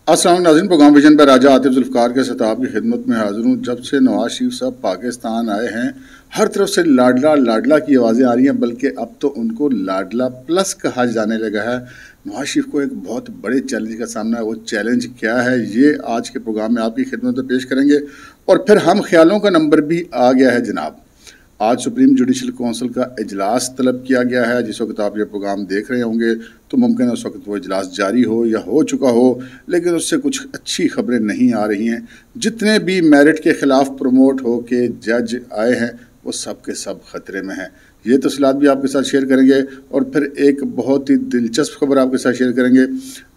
अस्सलाम नाज़रीन, programme vision पर राजा आतिफ जुल्फ़कार के साथ आपकी खिदमत में हाजिर हूँ। जब से नवाज शरीफ साहब पाकिस्तान आए हैं, हर तरफ से लाडला लाडला की आवाज़ें आ रही हैं, बल्कि अब तो उनको लाडला प्लस कहा जाने लगा है। नवाज शरीफ को एक बहुत बड़े चैलेंज का सामना है। वो चैलेंज क्या है, ये आज के प्रोग्राम में आपकी खिदमत में पेश करेंगे। और फिर हम ख्यालों का नंबर भी आ गया है जनाब। आज सुप्रीम जुडिशल काउंसिल का इजलास तलब किया गया है। जिस वक्त आप ये प्रोग्राम देख रहे होंगे तो मुमकिन है उस वक्त वो इजलास जारी हो या हो चुका हो, लेकिन उससे कुछ अच्छी खबरें नहीं आ रही हैं। जितने भी मेरिट के ख़िलाफ़ प्रमोट हो के जज आए हैं वो सब के सब ख़तरे में हैं। ये तफसीलात भी आपके साथ शेयर करेंगे। और फिर एक बहुत ही दिलचस्प खबर आपके साथ शेयर करेंगे।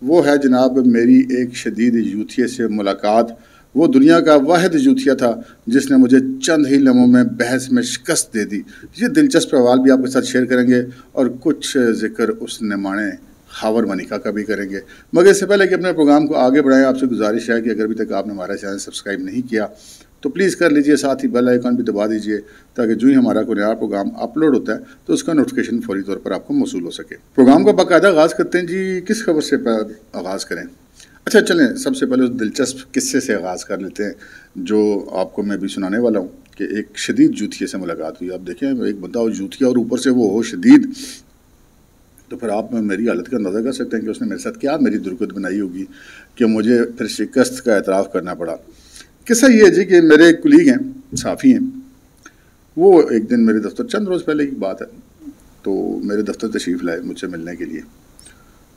वो है जनाब मेरी एक शदीद यूथिया से मुलाकात। वो दुनिया का वाहिद यूथिया था जिसने मुझे चंद ही लम्हों में बहस में शिकस्त दे दी। ये दिलचस्प सवाल भी आपके साथ शेयर करेंगे और कुछ जिक्र उस निमाने खावर मनिका का भी करेंगे। मगर इससे पहले कि अपने प्रोग्राम को आगे बढ़ाएं, आपसे गुजारिश है कि अगर अभी तक आपने हमारा चैनल सब्सक्राइब नहीं किया तो प्लीज़ कर लीजिए। साथ ही बेल आइकन भी दबा दीजिए ताकि जो ही हमारा कोई नया प्रोग्राम अपलोड होता है तो उसका नोटिफिकेशन फौरी तौर पर आपको मौसूल हो सके। प्रोग्राम का बाकायदा आगाज़ करते हैं जी। किस खबर से आगाज़ करें? अच्छा चलें, सबसे पहले उस दिलचस्प किस्से से आगाज़ कर लेते हैं जो आपको मैं भी सुनाने वाला हूँ कि एक शदीद जूथिया से मुलाकात हुई। आप देखें, एक बंदा हो जूथिया और ऊपर से वो हो शदीद, तो फिर आप मेरी हालत का अंदाज़ा कर सकते हैं कि उसने मेरे साथ क्या मेरी दुर्गत बनाई होगी कि मुझे फिर शिकस्त का एतराफ़ करना पड़ा। किस्सा ये है जी कि मेरे एक कुलीग हैं, साफ़ी हैं। वो एक दिन मेरे दफ्तर, चंद रोज़ पहले की बात है, तो मेरे दफ्तर तशरीफ़ लाए मुझसे मिलने के लिए।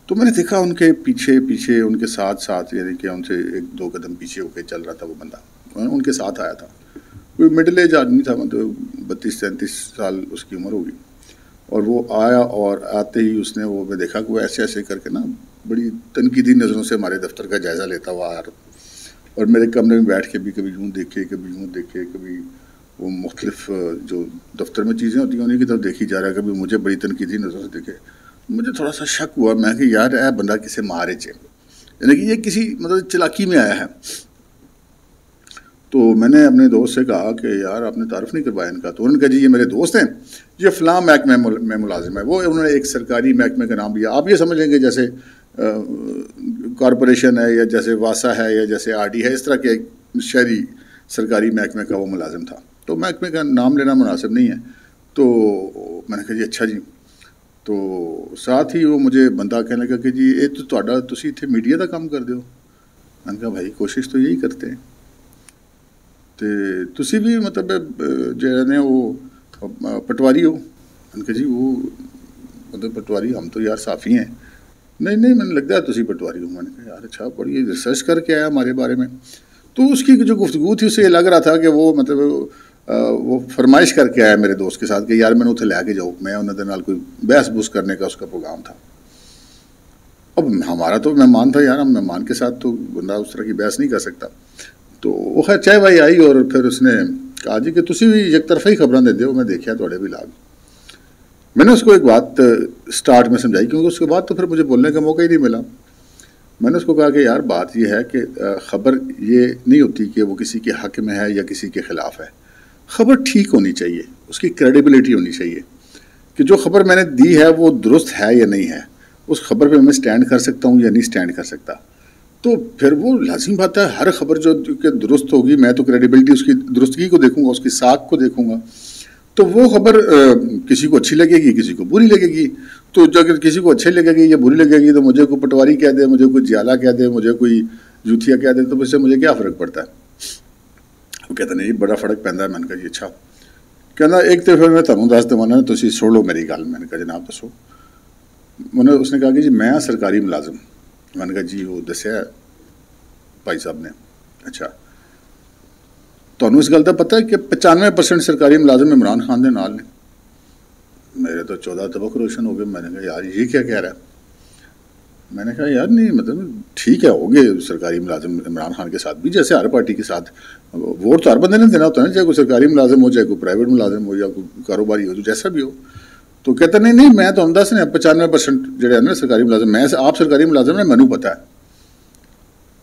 तो मैंने देखा उनके पीछे पीछे, उनके साथ साथ, यानी कि उनसे एक दो कदम पीछे होकर चल रहा था वो बंदा। उनके साथ आया था, कोई मिडिल एज आदमी था, मतलब 32-33 साल उसकी उम्र होगी। और वो आया और आते ही उसने वो मैं देखा कि वो ऐसे ऐसे करके ना बड़ी तनकीदी नज़रों से हमारे दफ्तर का जायज़ा लेता हुआ आ रहा। और मेरे कमरे में बैठ के भी कभी यूँ देखे, कभी यूँ देखे, कभी वो मुख्तलिफ जो दफ्तर में चीज़ें होती हैं उन्हीं की तरफ देखी जा रहा है, कभी मुझे बड़ी तनकीदी नज़रों से देखे। मुझे थोड़ा सा शक हुआ, मैं कि यार यह बंदा किसे मारे चे, यानी कि ये किसी मतलब चालाकी में आया है। तो मैंने अपने दोस्त से कहा कि यार आपने तारुफ नहीं करवाया इनका। तो उन्होंने कहा जी ये मेरे दोस्त हैं, ये फ़लाँ महकमे में मुलाजिम है। वो उन्होंने एक सरकारी महकमे का नाम लिया। आप ये समझ लेंगे जैसे कॉरपोरेशन है या जैसे वासा है या जैसे आरडी है, इस तरह के एक शहरी सरकारी महकमे का वो मुलाजिम था। तो महकमे का नाम लेना मुनासिब नहीं है। तो मैंने कहा जी अच्छा जी। तो साथ ही वो मुझे बंदा कहने लगा कि जी ये तो तुहाडा तुसी इत्थे मीडिया का काम करदे हो। मैंने कहा भाई कोशिश तो यही करते हैं, तो तुसी भी मतलब जो ने वो पटवारी हो। मैंने कहा जी वो मतलब पटवारी, हम तो यार साफ़ी हैं। नहीं नहीं, मैंने लगता है तुसी पटवारी हो। मैंने कहा यार अच्छा, बड़ी रिसर्च करके आया हमारे बारे में। तो उसकी जो गुफ्तगू थी उससे लग रहा था कि वो मतलब वो फरमाइश करके आया मेरे दोस्त के साथ कि यार मैंने उसे लैके जाऊँ, मैं उन्होंने नाल कोई बहस बुस करने का उसका प्रोग्राम था। अब हमारा तो मेहमान था यार, हम मेहमान के साथ तो बंदा उस तरह की बहस नहीं कर सकता। तो वो खैर चाय वाई आई और फिर उसने कहा जी कि तुसी भी एक तरफा ही खबर देंदे हो, मैं देखा थोड़े भी लाग। मैंने उसको एक बात स्टार्ट में समझाई, क्योंकि उसके बाद तो फिर मुझे बोलने का मौका ही नहीं मिला। मैंने उसको कहा कि यार बात यह है कि ख़बर ये नहीं होती कि वो किसी के हक़ में है या किसी के ख़िलाफ़ है। ख़बर ठीक होनी चाहिए, उसकी क्रेडिबिलिटी होनी चाहिए कि जो ख़बर मैंने दी है वो दुरुस्त है या नहीं है, उस ख़बर पे मैं स्टैंड कर सकता हूँ या नहीं स्टैंड कर सकता। तो फिर वो लाजिम बात है, हर ख़बर जो कि दुरुस्त होगी मैं तो क्रेडिबिलिटी उसकी दुरुस्तगी को देखूँगा, उसकी साख को देखूँगा। तो वो ख़बर किसी को अच्छी लगेगी, किसी को बुरी लगेगी। तो जो अगर किसी को अच्छी लगेगी या बुरी लगेगी तो मुझे कोई पटवारी कह दे, मुझे कोई जियाला कह दे, मुझे कोई जूथिया कह दे, तो इससे मुझे क्या फ़र्क पड़ता है। वो कहता नहीं बड़ा फ़र्क पैंदा है। मैंने कहा जी अच्छा। कहना एक तो फिर मैं तुहानू दस देवां, तुसीं सुन लो मेरी गल। मैंने कहा जनाब दसो। उसने कहा कि जी मैं सरकारी मुलाजिम। मैंने कहा जी वो दस्या भाई साहब ने। अच्छा तुहानू इस गल का पता है कि 95% सरकारी मुलाजिम इमरान खान के नाल ने। मेरे तो 14 तबक रोशन हो गए। मैंने कहा यार ये क्या कह रहा है। मैंने कहा यार नहीं मतलब ठीक है, हो गए सरकारी मुलाजिम इमरान खान के साथ भी, जैसे हर पार्टी के साथ वोट तो हर बंदे ने देना होता है ना, चाहे कोई सरकारी मुलाजिम हो, चाहे कोई प्राइवेट मुलाजिम हो या कोई कारोबारी हो, जैसा भी हो। तो कहता नहीं नहीं मैं तो दस ने 95% जो ना सरकारी मुलाजिम, मैं आप सरकारी मुलाजिम ने, मैनू पता है।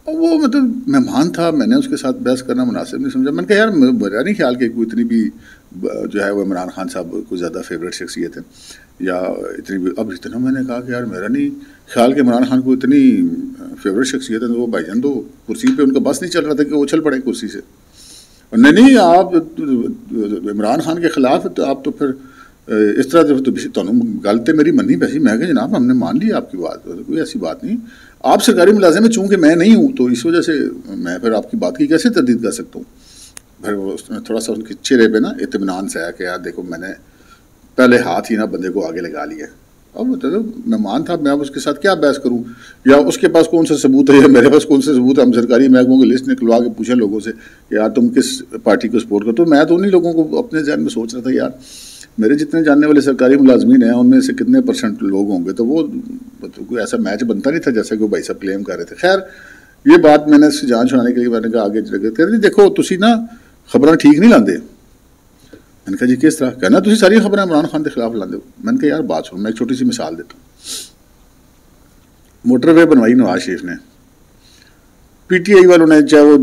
और वो मतलब मेहमान था, मैंने उसके साथ बहस करना मुनासिब नहीं समझा। मैंने कहा यार मेरा नहीं ख्याल कि कोई इतनी भी जो है वो इमरान खान साहब को ज़्यादा फेवरेट शख्सियत है या इतनी। अब इतना मैंने कहा कि यार मेरा नहीं ख्याल कि इमरान खान को इतनी फेवरेट शख्सियत है, तो वो भाईजान तो कुर्सी पे उनका बस नहीं चल रहा था कि वो उछल पड़े कुर्सी से। नहीं नहीं, आप इमरान खान के खिलाफ है तो आप तो फिर इस तरह तो गल तो मेरी मनी पैसी। मैं कहा जनाब हमने मान ली आपकी बात, कोई ऐसी बात नहीं, आप सरकारी मुलाजिम में, चूँकि मैं नहीं हूँ तो इस वजह से मैं फिर आपकी बात की कैसे तरदीद कर सकता हूँ। फिर वो थोड़ा सा उनके चेहरे पे ना इत्मीनान से आया कि यार देखो मैंने पहले हाथ ही ना बंदे को आगे लगा लिया। अब मतलब मेहमान था, मैं अब उसके साथ क्या बहस करूं, या उसके पास कौन सा सबूत है या मेरे पास कौन सा सबूत है। हम सरकारी महकमों की लिस्ट निकलवा के पूछे लोगों से कि यार तुम किस पार्टी को सपोर्ट करते हो। मैं तो उन्हीं लोगों को अपने जहन में सोच रहा था यार मेरे जितने जानने वाले सरकारी मुलाजमीन हैं उनमें से कितने % लोग होंगे, तो वो मतलब कोई ऐसा मैच बनता नहीं था जैसे कि भाई साहब क्लेम कर रहे थे। खैर ये बात मैंने इससे जान छुड़ाने के लिए मैंने कहा आगे कहते देखो तुसी ना खबर ठीक नहीं लाते। मैंने कहा जी किस तरह, कहना तुम सारी खबर इमरान खान के खिलाफ लाते हो। मैंने कहा यार बात सुनो, मैं एक छोटी सी मिसाल देता हूँ। मोटरवे बनवाई नवाज शरीफ ने, PTI वालों ने, चाहे वो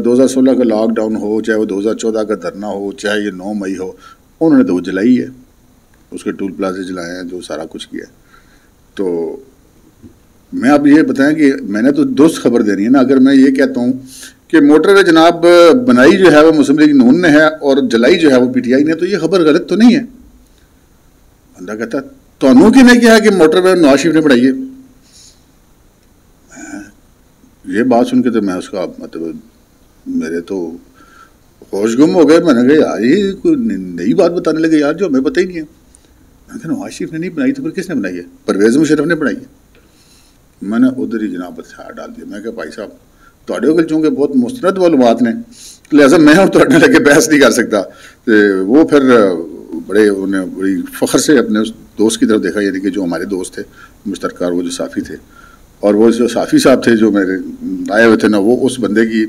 2016 का लॉकडाउन हो, चाहे वो 2014 का धरना हो, चाहे ये 9 मई हो, उन्होंने तो वो जलाई है, उसके टूल प्लाजे जलाए हैं, जो सारा कुछ किया। तो मैं अब ये बताएं कि मैंने तो दुरुस्त खबर देनी है ना। अगर मैं ये कहता हूँ कि मोटरवे जनाब बनाई जो है वो मुस्लिम लीग नून ने है और जलाई जो है वो PTI ने, तो ये खबर गलत तो नहीं है। बंदा कहता तो कि नहीं कहा कि मोटरवे नवाज शरीफ ने बनाई है। ये बात सुन के तो मैं उसका मतलब मेरे तो होश गुम हो गए। मैंने कहा यार ये कोई नई बात बताने लगे यार जो हमें पता ही नहीं है। मैंने कहा नवाज शरीफ ने नहीं बनाई तो फिर किसने बनाई है? परवेज़ मुशर्रफ ने बनाई है। मैंने उधर ही जनाब हथियार डाल दिया। मैं कहा भाई साहब थोड़े को चूँकि बहुत मुस्तनद मालूमात ने, लिहाजा मैं और थोड़े लगे बहस नहीं कर सकता। तो वो फिर बड़े उन्हें बड़ी फ़ख्र से अपने उस दोस्त की तरफ देखा, यानी कि जो हमारे दोस्त थे मुश्तरका, वो जो साफ़ी थे, और वो जो साफ़ी साहब थे जो मेरे आए हुए थे ना, वो उस बंदे की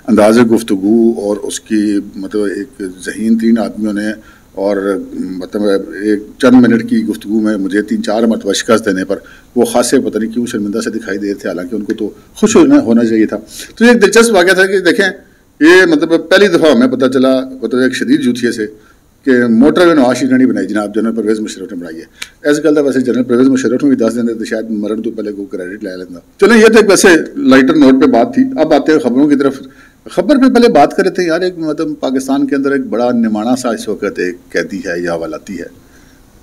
अंदाज़ गुफ्तगू और उसकी मतलब एक ज़हीन 3 आदमियों ने और मतलब एक चंद मिनट की गुफ्तगू में मुझे 3-4 मरतबा शिकस्त देने पर वो खासे पता नहीं क्यों शर्मिंदा से दिखाई दे रहे थे, हालांकि उनको तो खुश होना चाहिए था। तो एक दिलचस्प वाक़या था कि देखें ये मतलब पहली दफ़ा हमें पता चला मतलब एक शदीद जूथिए से कि मोटरवे नवाज शरीफ ने नहीं बनाई, जनाब जनरल परवेज़ मुशर्रफ ने बनाई है। ऐसा गल है वैसे जनरल परवेज़ मुशर्रफ ने भी 10 दिन तो शायद मरण तो पहले को क्रेडिट ले लेता। चलो ये तो एक वैसे लाइटर नोट पे बात थी। अब आते हैं खबरों की तरफ। खबर पे पहले बात कर रहे थे यार, एक मतलब पाकिस्तान के अंदर एक बड़ा निमाना सा इस वक्त एक कैदी है या हवालाती है,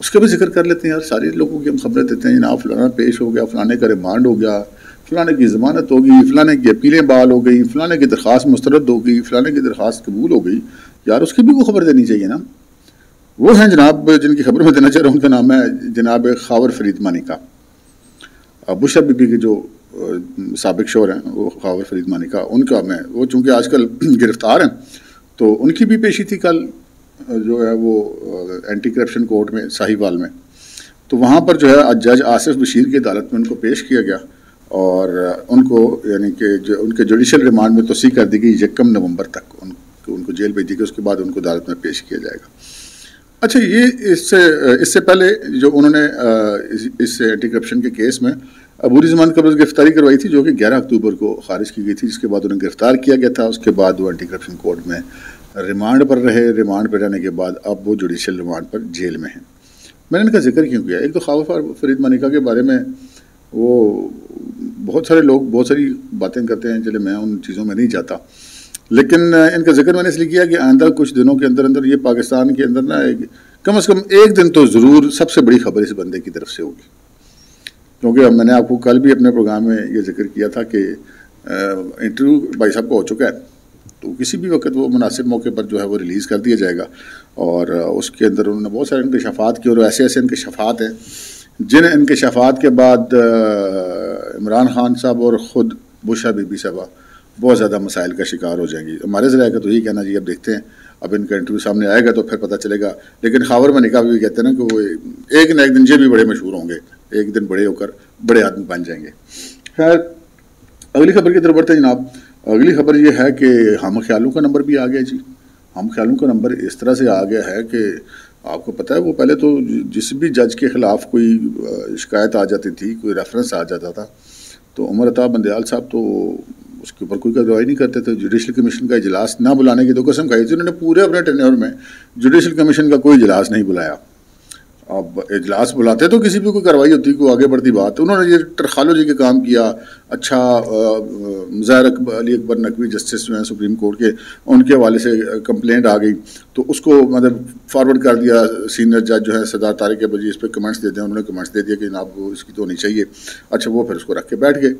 उसका भी जिक्र कर लेते हैं यार। सारे लोगों की हम खबरें देते हैं जनाब फलाना पेश हो गया, फलाने का रिमांड हो गया, फलाने की ज़मानत हो गई, फलाने की अपीलें बहाल हो गई, फलाने की दरख्वास्त मुस्तरद हो गई, फलाने की दरख्वास्त कबूल हो गई। यार उसकी भी वो खबर देनी चाहिए ना। वो हैं जनाब जिनकी खबर में देना चाह रहा हूँ, उनका नाम है जनाब खावर फरीद मानिका। बुशरा बीबी के जो साबिक शोर हैं वो खावर फरीद मानिका, उनका मैं वो चूँकि आजकल गिरफ़्तार हैं तो उनकी भी पेशी थी कल जो है वो एंटी करप्शन कोर्ट में साहिवाल में। तो वहाँ पर जो है जज आसिफ बशीर की अदालत में उनको पेश किया गया और उनको यानी कि जो उनके जुडिशल रिमांड में तोसी कर दी गई 1 नवंबर तक उनको जेल भेज दी गई। उसके बाद उनको अदालत में पेश किया जाएगा। अच्छा, ये इससे पहले जो उन्होंने इस एंटी करप्शन के केस में अबूरी ज़मान कबल गिरफ्तारी करवाई थी जो कि 11 अक्टूबर को खारिज की गई थी, जिसके बाद उन्हें गिरफ्तार किया गया था। उसके बाद वो एंटी करप्शन कोर्ट में रिमांड पर रहे। रिमांड पर रहने के बाद अब वो जुडिशल रिमांड पर जेल में हैं। मैंने इनका जिक्र क्यों किया? एक तो खावर फरीद मानिका के बारे में वो बहुत सारे लोग बहुत सारी बातें करते हैं, चले मैं उन चीज़ों में नहीं जाता, लेकिन इनका जिक्र मैंने इसलिए किया कि आइंदा कुछ दिनों के अंदर अंदर ये पाकिस्तान के अंदर ना कम से कम एक दिन तो ज़रूर सबसे बड़ी खबर इस बंदे की तरफ से होगी। क्योंकि मैंने आपको कल भी अपने प्रोग्राम में ये जिक्र किया था कि इंटरव्यू भाई साहब का हो चुका है, तो किसी भी वक्त वो मुनासिब मौके पर जो है वो रिलीज़ कर दिया जाएगा। और उसके अंदर उन्होंने बहुत सारे इंकशाफात किए और ऐसे ऐसे इंकशाफात हैं जिन इंकशाफात के बाद इमरान खान साहब और ख़ुद बुशरा बीबी साहबा बहुत ज़्यादा मसाइल का शिकार हो जाएंगी। हमारे ज़रिए का तो यही कहना जी, अब देखते हैं, अब इनका इंटरव्यू सामने आएगा तो फिर पता चलेगा। लेकिन खावर मानिका भी कहते हैं ना कि वो एक न एक दिन ये भी बड़े मशहूर होंगे, एक दिन बड़े होकर बड़े आदमी बन जाएंगे। खैर अगली खबर की तरफ बढ़ते हैं जनाब। अगली खबर ये है कि हम ख्यालों का नंबर भी आ गया जी। हम ख्यालों का नंबर इस तरह से आ गया है कि आपको पता है वो पहले तो जिस भी जज के ख़िलाफ़ कोई शिकायत आ जाती थी, कोई रेफरेंस आ जाता था, तो उमर अता बंदयाल साहब तो उसके ऊपर कोई कार्रवाई नहीं करते थे। जुडिशल कमीशन का इजलास ना बुलाने की तो कसम खाई थी उन्होंने, पूरे अपने टेन्योर में जुडिशल कमीशन का कोई इजलास नहीं बुलाया। अब इजलास बुलाते तो किसी भी कोई कार्रवाई होती, कोई आगे बढ़ती बात। उन्होंने ये टरखालोजी के काम किया। अच्छा, ज़ाहिर अली अकबर नकवी जस्टिस जो हैं सुप्रीम कोर्ट के, उनके हवाले से कंप्लेंट आ गई तो उसको मतलब फॉरवर्ड कर दिया सीनियर जज जो है सरदार तारिक अबजी, इस पर कमेंट्स देते हैं। उन्होंने कमेंट्स दे दिया कि जनाब वो इसकी तो होनी चाहिए। अच्छा, वो फिर उसको रख के बैठ गए।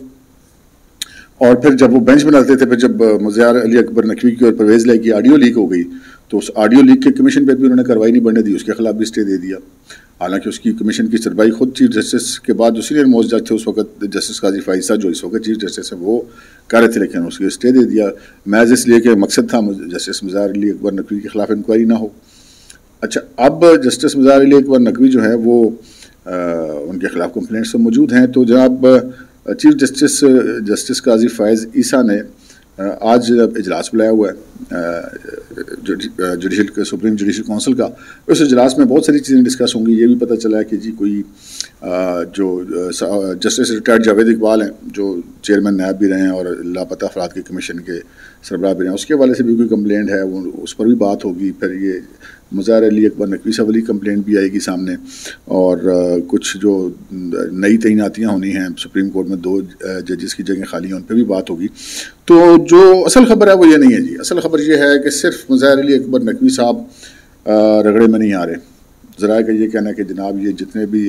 और फिर जब वो बेंच बनाते थे, फिर जब मुज़्ज़ार अली अकबर नकवी की और परवेज़ लाई की ऑडियो लीक हो गई तो उस ऑडियो लीक के कमीशन पे भी उन्होंने कार्रवाई नहीं बढ़ने दी, उसके खिलाफ भी स्टे दे दिया। हालांकि उसकी कमीशन की सरबराही खुद चीफ जस्टिस के बाद जो सीनियर मोस्ट जज थे उस वक्त जस्टिस काजी फाइज साहब जो इस वक्त चीफ जस्टिस है वो कर रहे थे, लेकिन उसके स्टे दे दिया महज इसलिए कि मकसद था जस्टिस मुज़्ज़ार अली अकबर नकवी के खिलाफ इंक्वायरी ना हो। अच्छा, अब जस्टिस मुज़्ज़ार अली अकबर नकवी जो है वो उनके खिलाफ कंप्लेंट्स तो मौजूद हैं। तो जनाब चीफ जस्टिस काजी फाइज ईसा ने आज इजलास बुलाया हुआ है सुप्रीम जुडिशल काउंसिल का। उस इजलास में बहुत सारी चीज़ें डिस्कस होंगी। ये भी पता चला है कि जी कोई जो जस्टिस रिटायर्ड जावेद इकबाल हैं जो चेयरमैन नायब भी रहे हैं और लापता अफराद के कमीशन के सरबराह भी रहे हैं, उसके हवाले से भी कोई कंप्लेंट है, वो उस पर भी बात होगी। फिर ये मुज़्ज़ार अली अकबर नकवी साहब वाली कंप्लेंट भी आएगी सामने। और कुछ जो नई तैनातियाँ होनी हैं सुप्रीम कोर्ट में, 2 जजेस की जगह खाली हैं, उन पर भी बात होगी। तो जो असल खबर है वो ये नहीं है जी। असल खबर ये है कि सिर्फ मुज़्ज़ार अली अकबर नकवी साहब रगड़े में नहीं आ रहे। ज़रा का ये कहना है कि जनाब ये जितने भी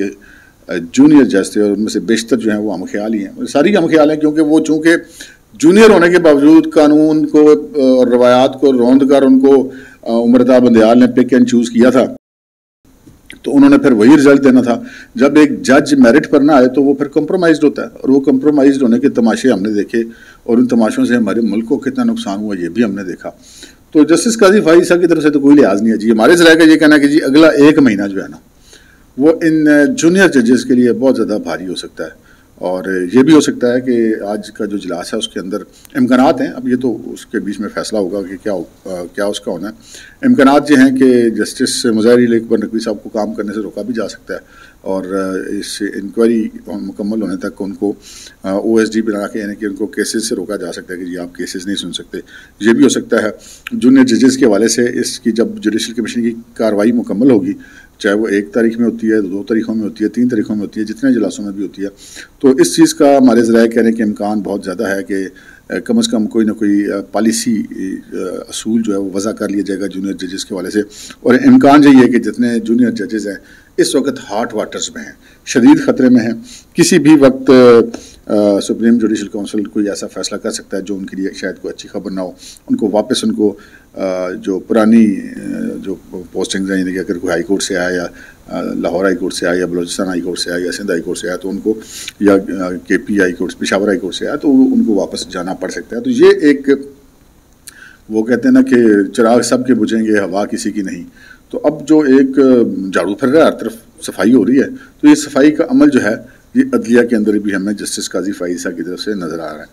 जूनियर जज थे और उनमें से बेशतर जो हैं वो हम ख्याल ही हैं, सारी हम ख्याल हैं, क्योंकि वो चूँकि जूनियर होने के बावजूद कानून को और रवायात को रौंद कर उनको उमरता बंदयाल ने पिक एंड चूज़ किया था, तो उन्होंने फिर वही रिजल्ट देना था। जब एक जज मेरिट पर ना आए तो वो फिर कंप्रोमाइज्ड होता है, और वो कंप्रोमाइज्ड होने के तमाशे हमने देखे, और उन तमाशों से हमारे मुल्क को कितना नुकसान हुआ ये भी हमने देखा। तो जस्टिस काजी फाइज साहब की तरफ से तो कोई लिहाज नहीं है जी। हमारे ज़राए का ये कहना है कि जी अगला 1 महीना जो है ना वो इन जूनियर जजेस के लिए बहुत ज़्यादा भारी हो सकता है। और ये भी हो सकता है कि आज का जो इजलास है उसके अंदर इम्कानात हैं, अब ये तो उसके बीच में फैसला होगा कि क्या उसका होना है। इम्कानात ये हैं कि जस्टिस मुज़्ज़ार अली अकबर नकवी साहब को काम करने से रोका भी जा सकता है, और इस इंक्वायरी मुकम्मल होने तक उनको OSD बना के, यानी कि उनको केसेस से रोका जा सकता है कि जी आप केसेस नहीं सुन सकते। ये भी हो सकता है जूनियर जजेस के हवाले से इसकी जब जुडिशल कमीशन की कार्रवाई मुकम्मल होगी, चाहे वो 1 तारीख में होती है, 2 तारीखों में होती है, 3 तारीखों में होती है, जितने इजलासों में भी होती है, तो इस चीज़ का हमारे ज़राए कहने के इम्कान बहुत ज़्यादा है कि कम अज़ कम कोई ना कोई पॉलिसी असूल जो है वो वज़ा कर लिया जाएगा जूनियर जजेस के हवाले से। और इम्कान यही है कि जितने जूनियर जजेस हैं इस वक्त हॉट वाटर्स में हैं, शदीद ख़तरे में हैं। किसी भी वक्त सुप्रीम जुडिशल काउंसिल कोई ऐसा फ़ैसला कर सकता है जो उनके लिए शायद कोई अच्छी खबर ना हो। उनको वापस उनको जो पुरानी जो पोस्टिंग्स हैं, यानी कि अगर कोई हाई कोर्ट से आया या लाहौर हाई कोर्ट से आया या बलोचिस्तान हाई कोर्ट से आया या सिंध हाई कोर्ट से आया तो उनको, या KP high court, Peshawar high court से आया तो उनको वापस जाना पड़ सकता है। तो ये एक, वो कहते हैं ना कि चिराग सब के बुझेंगे हवा किसी की नहीं। तो अब जो एक झाड़ू फिर रहा है, हर तरफ सफाई हो रही है, तो ये सफाई का अमल जो है ये अदलिया के अंदर भी हमें जस्टिस काजी फाइज साहब की तरफ से नज़र आ रहा है।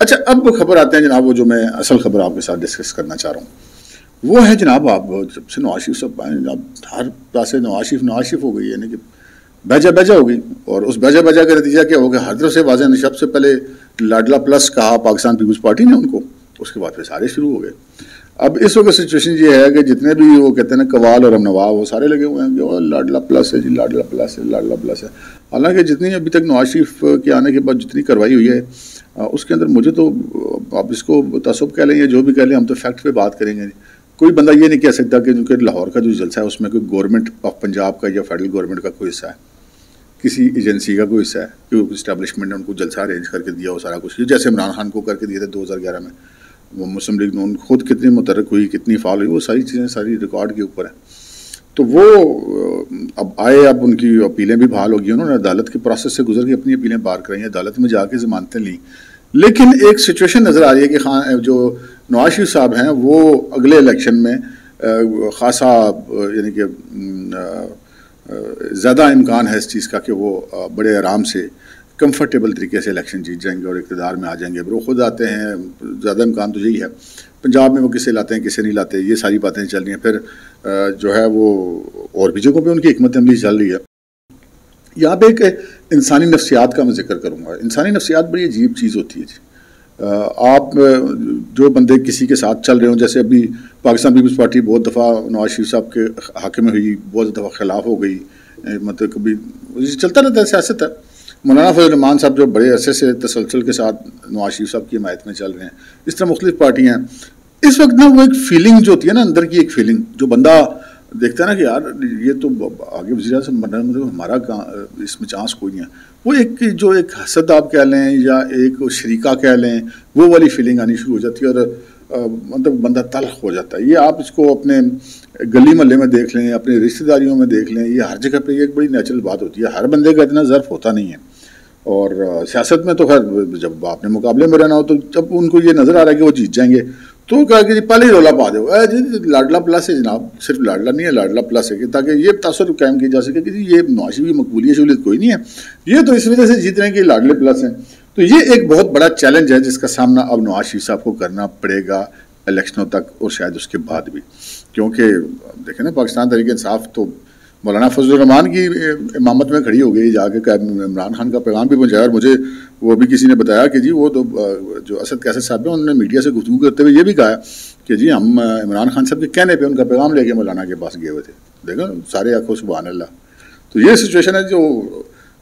अच्छा, अब खबर आते हैं जनाब, वो जो मैं असल खबर आपके साथ डिस्कस करना चाह रहा हूँ वो है जनाब, आप जब से नवाज शरीफ साहब आए जनाब हर पास से नवाज शरीफ हो गई, यानी कि बेजा हो गई। और उस बेजा का नतीजा क्या हो गया, हर तरफ से वाज़ेह नहीं। सबसे पहले लाडला प्लस कहा पाकिस्तान पीपल्स पार्टी ने उनको, उसके बाद फिर सारे शुरू हो गए। अब इस वक्त सिचुएशन ये है कि जितने भी वो कहते हैं ना कवाल और नवाब, वो सारे लगे हुए हैं कि लाडला प्लस है जी, लाडला प्लस है, लाडला प्लस है। हालांकि जितनी अभी तक नवाज शरीफ के आने के बाद जितनी कार्रवाई हुई है उसके अंदर मुझे तो, आप इसको तसब्बुब कह लें या जो भी कह लें, हम तो फैक्ट पे बात करेंगे। कोई बंदा ये नहीं कह सकता कि क्योंकि लाहौर का जो जलसा है उसमें कोई गवर्नमेंट ऑफ पंजाब का या फेडरल गवर्नमेंट का कोई हिस्सा है, किसी एजेंसी का कोई हिस्सा है, क्योंकि इस्टेब्लिशमेंट ने उनको जलसा अरेंज करके दिया हो सारा कुछ, जैसे इमरान खान को करके दिए थे 2011 में। वो मुस्लिम लीग नून खुद कितनी मुतहर्रिक हुई, कितनी फाल हुई, वो सारी चीज़ें सारी रिकॉर्ड के ऊपर है। तो वो अब आए, अब उनकी अपीलें भी बहाल होगी, उन्होंने अदालत के प्रोसेस से गुजर के अपनी अपीलें बार कराई, अदालत में जाके ज़मानतें ली। लेकिन एक सिचुएशन नज़र आ रही है कि खान जो नवाज शरीफ साहब हैं वो अगले इलेक्शन में खासा, यानी कि ज़्यादा इम्कान है इस चीज़ का कि वो बड़े आराम से कंफर्टेबल तरीके से इलेक्शन जीत जाएंगे और इक़्तिदार में आ जाएंगे। वो खुद आते हैं, ज़्यादा इम्कान तो यही है। पंजाब में वो किसे लाते हैं किसे नहीं लाते, ये सारी बातें चल रही हैं। फिर जो है वो और भी जगहों पे उनकी हिकमत अमली चल रही है। यहाँ पे एक इंसानी नफ्सियात का मैं जिक्र करूँगा। इंसानी नफ्सियात बड़ी अजीब चीज़ होती है जी। आप जो बंदे किसी के साथ चल रहे हो, जैसे अभी पाकिस्तान पीपल्स पार्टी बहुत दफ़ा नवाज शरीफ साहब के हक़ में हुई, बहुत दफ़ा खिलाफ हो गई, मतलब कभी चलता रहता है, सियासत है। मौलाना फजल रहमान साहब जो बड़े अरसे से तसलसल के साथ नवाज शरीफ साहब की हिमायत में चल रहे हैं, इस तरह मुख्तलिफ पार्टियाँ हैं। इस वक्त ना वो एक फीलिंग जो होती है ना, अंदर की एक फीलिंग, जो बंदा देखता है ना कि यार ये तो आगे वज़ीर आज़म बनना, मतलब हमारा इसमें चांस कोई नहीं है, वो एक जो एक हसद आप कह लें या एक शरीका कह लें, वो वाली फीलिंग आनी शुरू हो जाती है और मतलब बंदा तल्ख हो जाता है। ये आप इसको अपने गली मोहल्ले में देख लें, अपनी रिश्तेदारियों में देख लें, ये हर जगह पे ये एक बड़ी नेचुरल बात होती है। हर बंदे का इतना ज़र्फ होता नहीं है। और सियासत में तो खैर जब आपने मुकाबले में रहना हो, तो जब उनको ये नज़र आ रहा है कि वो जीत जाएंगे, तो कहा कि पहले ही रौला पा दो, जी लाडला प्लस है जनाब, सिर्फ लाडला नहीं है, लाडला प्लस है, कि ताकि ये तासुर कायम किया जा सके कि जी ये नवाज शरीफ की मकबूलियत शूलियत कोई नहीं है, ये तो इस वजह से जीत रहे हैं कि लाडले प्लस हैं। तो ये एक बहुत बड़ा चैलेंज है जिसका सामना अब नवाज शरीफ साहब को करना पड़ेगा इलेक्शनों तक और शायद उसके बाद भी। क्योंकि देखें ना, पाकिस्तान तहरीक इंसाफ तो मौलाना फजल रहमान की इमामत में खड़ी हो गई, जाके इमरान खान का पैगाम भी पहुंचाया। और मुझे वो भी किसी ने बताया कि जी वो तो जो असद कैसर साहब हैं, उन्होंने मीडिया से गुफ्तगू करते हुए ये भी कहा कि जी हम इमरान खान साहब के कहने पे उनका पैगाम लेके मौलाना के पास गए हुए थे। देखो सारे आंखों सुभान अल्लाह। तो ये सिचुएशन है जो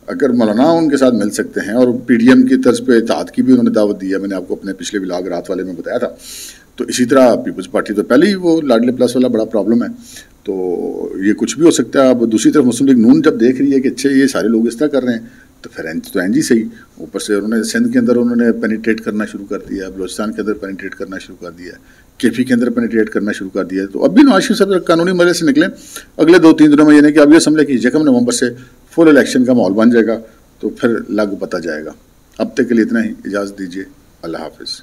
अगर मौलाना उनके साथ मिल सकते हैं, और PDM की तर्ज पे इत्तेहाद की भी उन्होंने दावत दी है, मैंने आपको अपने पिछले व्लॉग रात वाले में बताया था। तो इसी तरह पीपल्स पार्टी तो पहले ही वो लाडले प्लस वाला बड़ा प्रॉब्लम है, तो ये कुछ भी हो सकता है। अब दूसरी तरफ मुस्लिम लीग नून जब देख रही है कि अच्छे ये सारे लोग इस तरह कर रहे हैं, तो फिर तो एनजी सही, ऊपर से उन्होंने सिंध के अंदर उन्होंने पेनिट्रेट करना शुरू कर दिया, बलोचिस्तान के अंदर पेनिट्रेट करना शुरू कर दिया, KP के अंदर पेनिट्रेट करना शुरू कर दिया। तो अब भी नवाज शरीफ साहब कानूनी मसले से निकले, अगले 2-3 दिनों में यानी कि अब ये असम्बली की 1 नवंबर से फुल इलेक्शन का माहौल बन जाएगा, तो फिर लग पता जाएगा। अब तक के लिए इतना ही, इजाज़त दीजिए, अल्लाह हाफिज़।